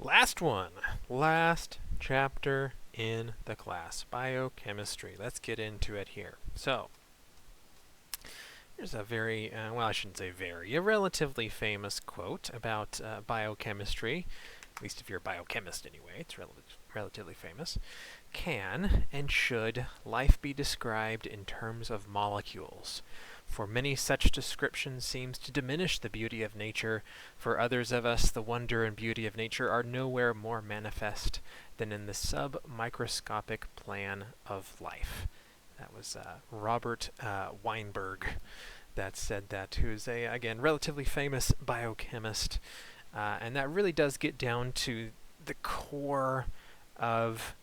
Last one. Last chapter in the class. Biochemistry. Let's get into it here. So, here's a very, well, I shouldn't say very, a relatively famous quote about biochemistry. At least if you're a biochemist anyway, it's relatively famous. Can and should life be described in terms of molecules? For many such description seems to diminish the beauty of nature. For others of us, the wonder and beauty of nature are nowhere more manifest than in the sub-microscopic plan of life. That was Robert Weinberg that said that, who's a, again, relatively famous biochemist. And that really does get down to the core of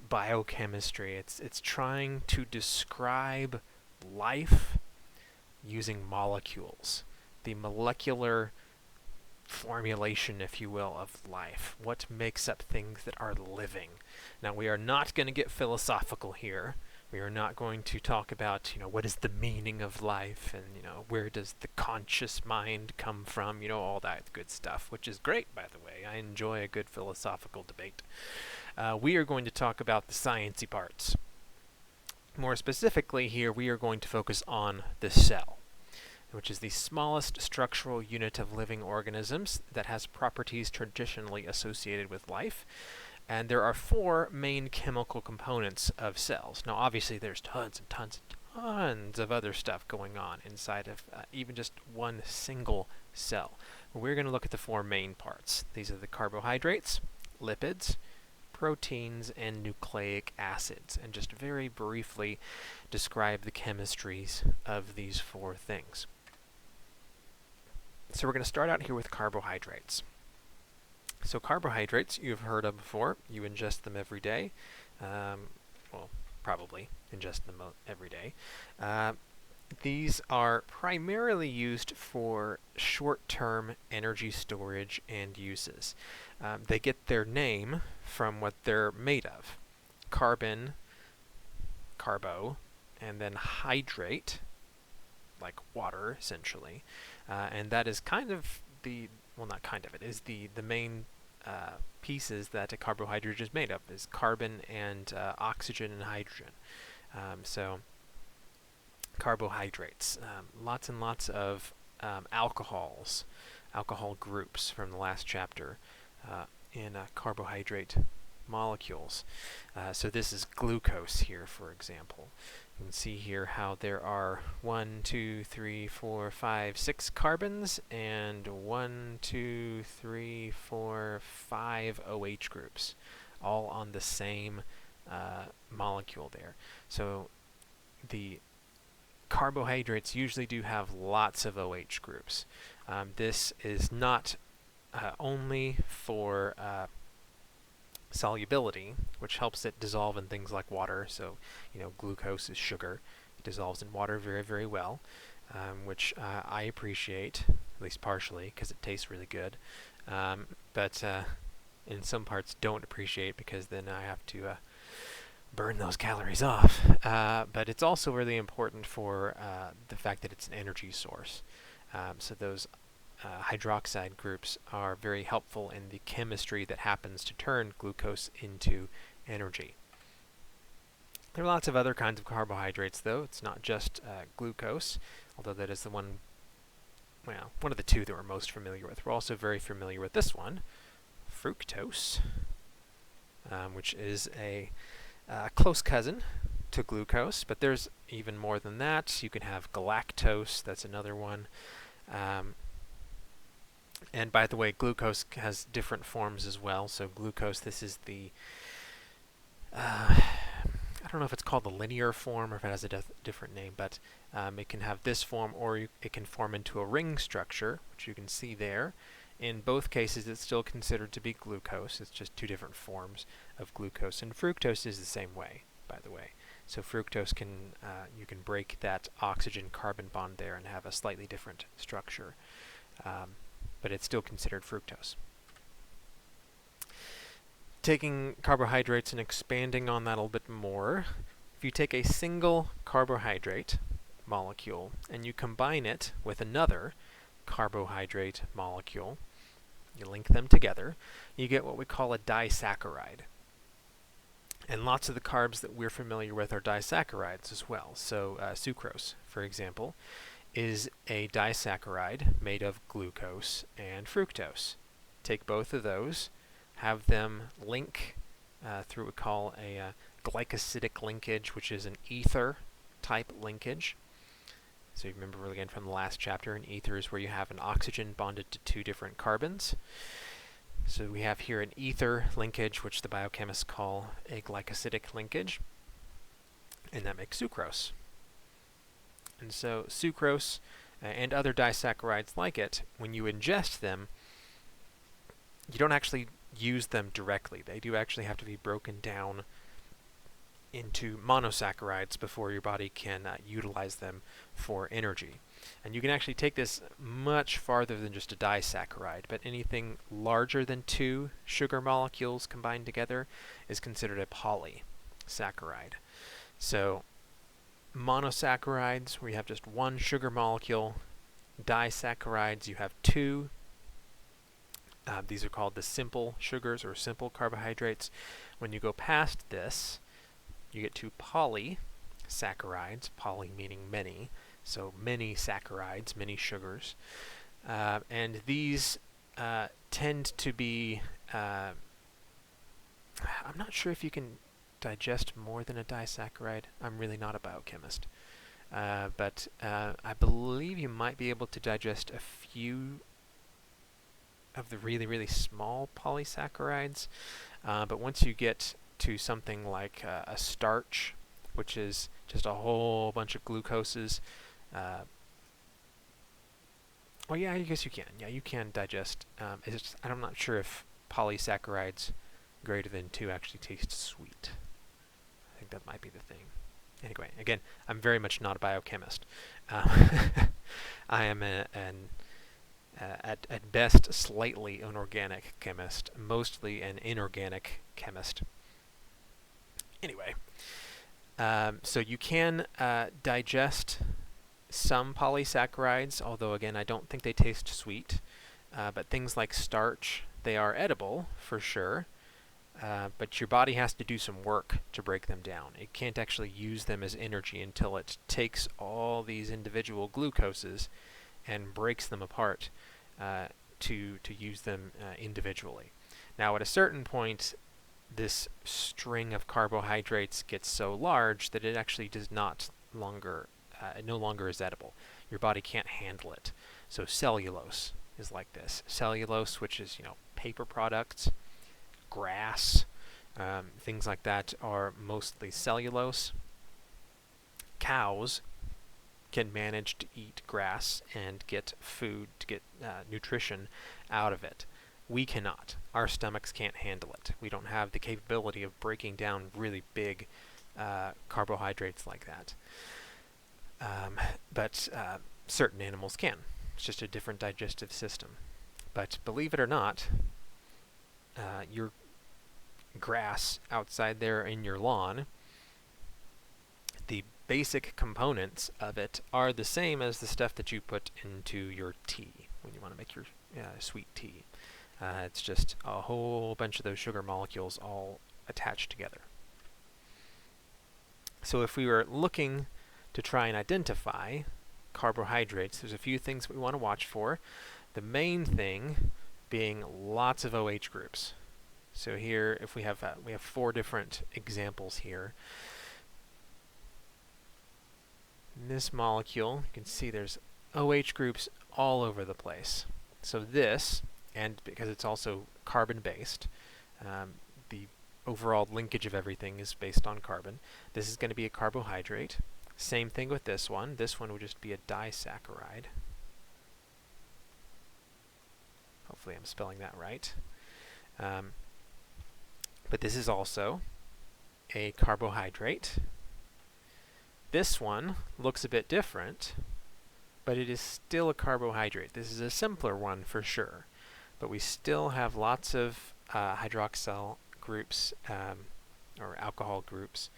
biochemistry. It's trying to describe life using molecules, the molecular formulation, if you will, of life. What makes up things that are living? Now, we are not going to get philosophical here. We are not going to talk about, what is the meaning of life and, where does the conscious mind come from, all that good stuff, which is great, by the way. I enjoy a good philosophical debate. We are going to talk about the sciencey parts. More specifically here, we are going to focus on the cell, which is the smallest structural unit of living organisms that has properties traditionally associated with life. And there are four main chemical components of cells. Now, obviously, there's tons and tons and tons of other stuff going on inside of even just one single cell. We're going to look at the four main parts. These are the carbohydrates, lipids, proteins, and nucleic acids, and just very briefly describe the chemistries of these four things. So we're going to start out here with carbohydrates. So carbohydrates you've heard of before. You ingest them every day. Well, probably ingest them every day. These are primarily used for short-term energy storage and uses. They get their name from what they're made of. Carbon, carbo, and then hydrate, like water, essentially. And that is kind of the, well, not kind of, it is the main pieces that a carbohydrate is made of, is carbon and oxygen and hydrogen. So carbohydrates, lots and lots of alcohols, alcohol groups from the last chapter in carbohydrate molecules. So this is glucose here, for example. You can see here how there are 1, 2, 3, 4, 5, 6 carbons and 1, 2, 3, 4, 5 OH groups, all on the same molecule there. So the carbohydrates usually do have lots of OH groups. This is not only for solubility, which helps it dissolve in things like water. So, glucose is sugar. It dissolves in water very, very well, which I appreciate, at least partially, because it tastes really good. But in some parts don't appreciate, because then I have to burn those calories off. But it's also really important for the fact that it's an energy source. So those hydroxide groups are very helpful in the chemistry that happens to turn glucose into energy. There are lots of other kinds of carbohydrates, though. It's not just glucose, although that is the one, well, one of the two that we're most familiar with. We're also very familiar with this one, fructose, which is a close cousin to glucose, but there's even more than that. You can have galactose, that's another one. And by the way, glucose has different forms as well. So glucose, this is the, I don't know if it's called the linear form or if it has a different name, but it can have this form, or it can form into a ring structure, which you can see there. In both cases, it's still considered to be glucose. It's just two different forms of glucose. And fructose is the same way, by the way. So fructose can, you can break that oxygen-carbon bond there and have a slightly different structure. But it's still considered fructose. Taking carbohydrates and expanding on that a little bit more, if you take a single carbohydrate molecule and you combine it with another carbohydrate molecule, You link them together, you get what we call a disaccharide. And lots of the carbs that we're familiar with are disaccharides as well. So sucrose, for example, is a disaccharide made of glucose and fructose. Take both of those, have them link through what we call a glycosidic linkage, which is an ether type linkage. So you remember again from the last chapter, an ether is where you have an oxygen bonded to two different carbons. So we have here an ether linkage, which the biochemists call a glycosidic linkage, and that makes sucrose. And so sucrose and other disaccharides like it, when you ingest them, you don't actually use them directly. They do actually have to be broken down into monosaccharides before your body can utilize them for energy. And you can actually take this much farther than just a disaccharide, but anything larger than 2 sugar molecules combined together is considered a polysaccharide. So monosaccharides, where you have just 1 sugar molecule. Disaccharides, you have 2. These are called the simple sugars or simple carbohydrates. When you go past this, you get to polysaccharides, poly meaning many, so many saccharides, many sugars. And these tend to be, I'm not sure if you can digest more than a disaccharide. I'm really not a biochemist. But I believe you might be able to digest a few of the really, really small polysaccharides. But once you get to something like a starch, which is just a whole bunch of glucoses, well, yeah, I guess you can. Yeah, you can digest. It's just, I'm not sure if polysaccharides greater than 2 actually taste sweet. I think that might be the thing. Anyway, again, I'm very much not a biochemist. I am at best slightly inorganic chemist, mostly an inorganic chemist. Anyway, so you can digest some polysaccharides, although again I don't think they taste sweet. But things like starch, they are edible for sure. But your body has to do some work to break them down. It can't actually use them as energy until it takes all these individual glucoses and breaks them apart to use them individually. Now, at a certain point, this string of carbohydrates gets so large that it actually does not longer, it no longer is edible. Your body can't handle it. So cellulose is like this. Cellulose, which is, paper products, grass, things like that are mostly cellulose. Cows can manage to eat grass and get food, to get nutrition out of it. We cannot. Our stomachs can't handle it. We don't have the capability of breaking down really big carbohydrates like that. But certain animals can. It's just a different digestive system. But believe it or not, your grass outside there in your lawn, the basic components of it are the same as the stuff that you put into your tea when you want to make your sweet tea. It's just a whole bunch of those sugar molecules all attached together. So if we were looking to try and identify carbohydrates, there's a few things we want to watch for. The main thing being lots of OH groups. So here, if we have 4 different examples here. In this molecule, you can see there's OH groups all over the place. So this, and because it's also carbon-based, the overall linkage of everything is based on carbon. This is going to be a carbohydrate. Same thing with this one. This one would just be a disaccharide. Hopefully I'm spelling that right. But this is also a carbohydrate. This one looks a bit different, but it is still a carbohydrate. This is a simpler one for sure, but we still have lots of hydroxyl groups or alcohol groups,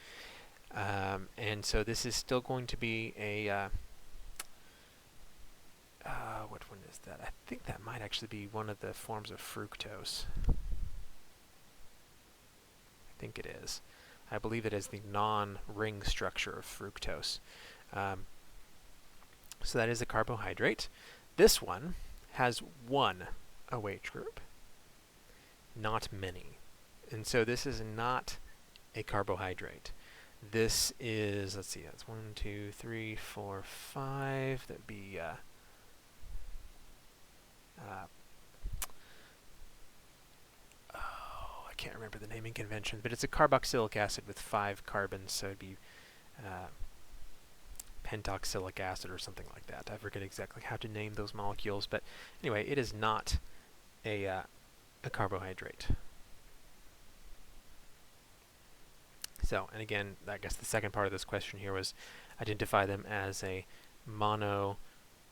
and so this is still going to be a what one is that? I think that might actually be one of the forms of fructose. I think it is. I believe it is the non-ring structure of fructose. So that is a carbohydrate. This one has one OH group, not many. And so this is not a carbohydrate. This is, let's see, that's 1, 2, 3, 4, 5. That'd be I can't remember the naming convention, but it's a carboxylic acid with 5 carbons, so it'd be pentoxylic acid or something like that. I forget exactly how to name those molecules, but anyway, it is not a carbohydrate. So, and again, I guess the second part of this question here was identify them as a mono,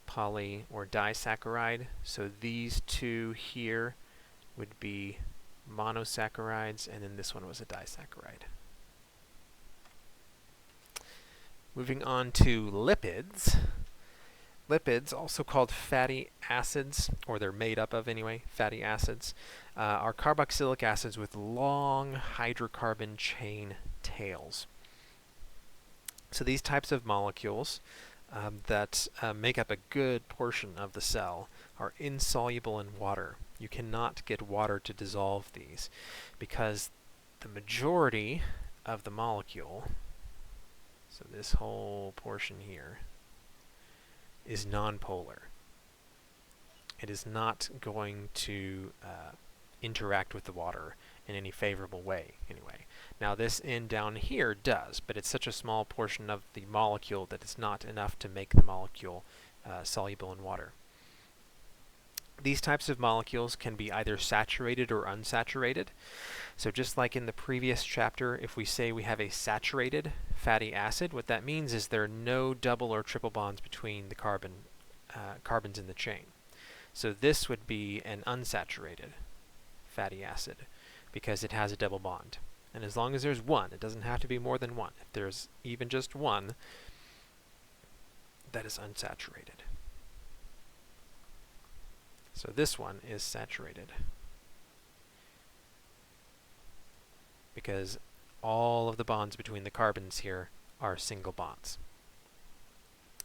poly, or disaccharide. So these two here would be monosaccharides, and then this one was a disaccharide. Moving on to lipids. Lipids, also called fatty acids, or they're made up of anyway, fatty acids, are carboxylic acids with long hydrocarbon chain tails. So these types of molecules that make up a good portion of the cell are insoluble in water. You cannot get water to dissolve these because the majority of the molecule, so this whole portion here, is nonpolar. It is not going to interact with the water in any favorable way, anyway. Now this end down here does, but it's such a small portion of the molecule that it's not enough to make the molecule soluble in water. These types of molecules can be either saturated or unsaturated. So just like in the previous chapter, if we say we have a saturated fatty acid, what that means is there are no double or triple bonds between the carbons in the chain. So this would be an unsaturated fatty acid because it has a double bond. And as long as there's one, it doesn't have to be more than one. If there's even just one, that is unsaturated. So this one is saturated because all of the bonds between the carbons here are single bonds.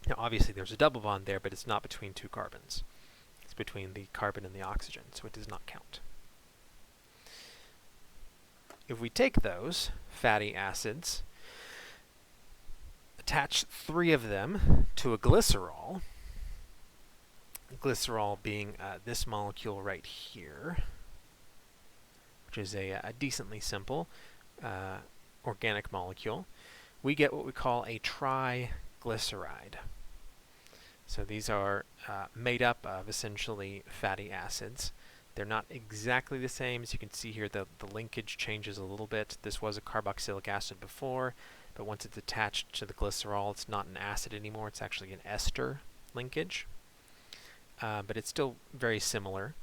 Now obviously there's a double bond there, but it's not between two carbons. It's between the carbon and the oxygen, so it does not count. If we take those fatty acids, attach 3 of them to a glycerol, glycerol being this molecule right here, which is a decently simple organic molecule, we get what we call a triglyceride. So these are made up of essentially fatty acids. They're not exactly the same. As you can see here, the linkage changes a little bit. This was a carboxylic acid before, but once it's attached to the glycerol, it's not an acid anymore. It's actually an ester linkage. But it's still very similar.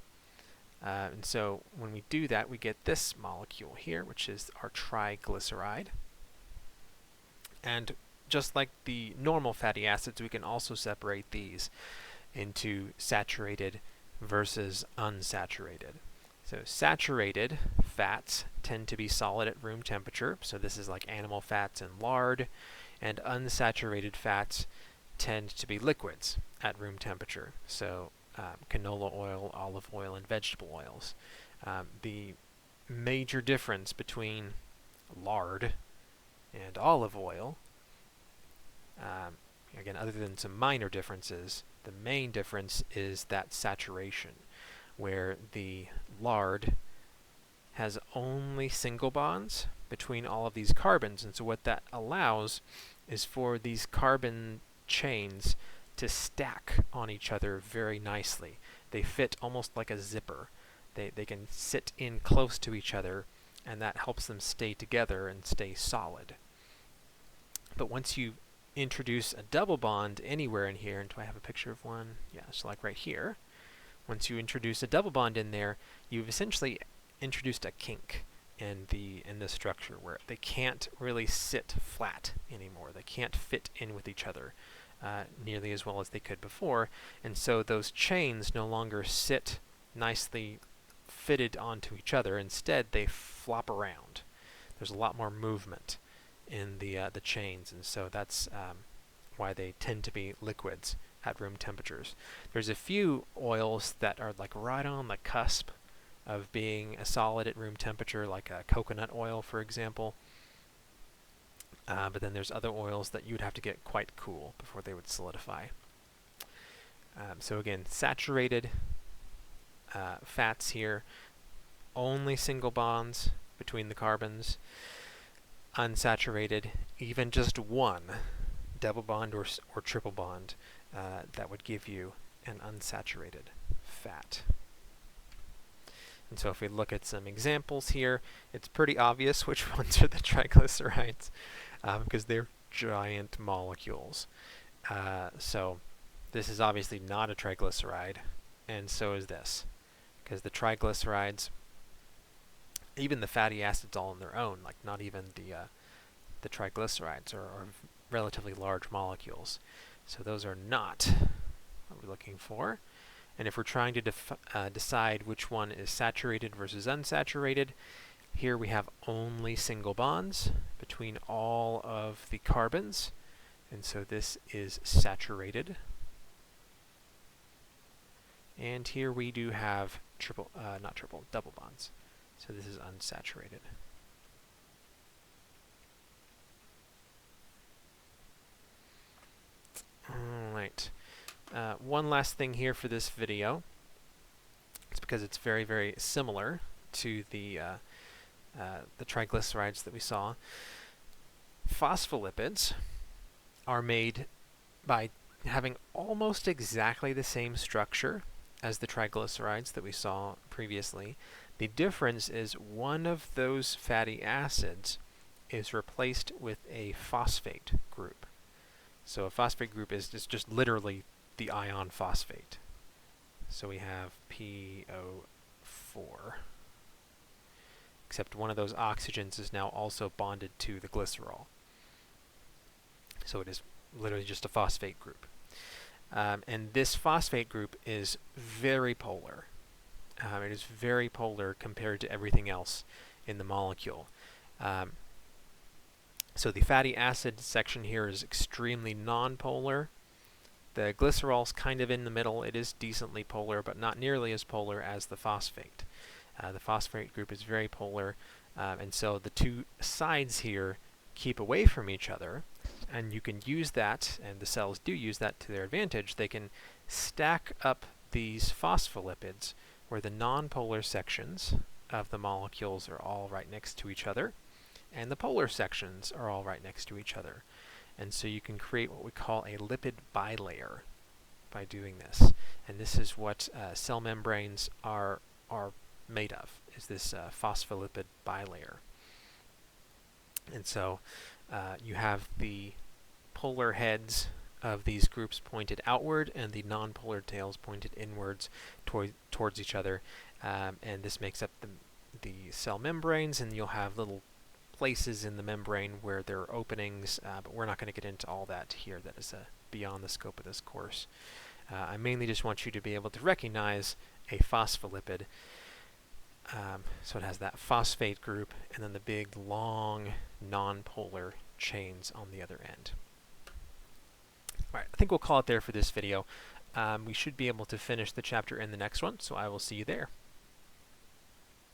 And so when we do that, we get this molecule here, which is our triglyceride. And just like the normal fatty acids, we can also separate these into saturated versus unsaturated. So saturated fats tend to be solid at room temperature. So this is like animal fats and lard. And unsaturated fats tend to be liquids at room temperature. So canola oil, olive oil, and vegetable oils. The major difference between lard and olive oil, again, other than some minor differences, the main difference is that saturation, where the lard has only single bonds between all of these carbons. And so what that allows is for these carbon chains to stack on each other very nicely. They fit almost like a zipper. They can sit in close to each other, and that helps them stay together and stay solid. But once you introduce a double bond anywhere in here, and do I have a picture of one? Yeah, so like right here. Once you introduce a double bond in there, you've essentially introduced a kink in the structure where they can't really sit flat anymore. They can't fit in with each other nearly as well as they could before, and so those chains no longer sit nicely fitted onto each other. Instead, they flop around. There's a lot more movement in the chains, and so that's why they tend to be liquids at room temperatures. There's a few oils that are like right on the cusp of being a solid at room temperature, like coconut oil, for example. But then there's other oils that you would have to get quite cool before they would solidify. So again, saturated fats here, only single bonds between the carbons. Unsaturated, even just one double bond or triple bond, that would give you an unsaturated fat. And so if we look at some examples here, it's pretty obvious which ones are the triglycerides, because they're giant molecules. So this is obviously not a triglyceride, and so is this, because the triglycerides, even the fatty acids all on their own, like not even the triglycerides, are relatively large molecules. So those are not what we're looking for. And if we're trying to decide which one is saturated versus unsaturated, here we have only single bonds between all of the carbons, and so this is saturated. And here we do have double bonds, so this is unsaturated. Alright, one last thing here for this video. It's because it's very, very similar to the triglycerides that we saw. Phospholipids are made by having almost exactly the same structure as the triglycerides that we saw previously. The difference is one of those fatty acids is replaced with a phosphate group. So a phosphate group is just literally the ion phosphate. So we have PO4. Except one of those oxygens is now also bonded to the glycerol. So it is literally just a phosphate group. And this phosphate group is very polar. It is very polar compared to everything else in the molecule. So the fatty acid section here is extremely nonpolar. The glycerol's kind of in the middle. It is decently polar, but not nearly as polar as the phosphate. The phosphate group is very polar, and so the two sides here keep away from each other, and you can use that, and the cells do use that to their advantage. They can stack up these phospholipids where the nonpolar sections of the molecules are all right next to each other, and the polar sections are all right next to each other. And so you can create what we call a lipid bilayer by doing this. And this is what cell membranes are made of, is this phospholipid bilayer. And so you have the polar heads of these groups pointed outward and the nonpolar tails pointed inwards towards each other. And this makes up the cell membranes, and you'll have little places in the membrane where there are openings, but we're not going to get into all that here. That is beyond the scope of this course. I mainly just want you to be able to recognize a phospholipid. So it has that phosphate group and then the big, long, non-polar chains on the other end. Alright, I think we'll call it there for this video. We should be able to finish the chapter in the next one, so I will see you there.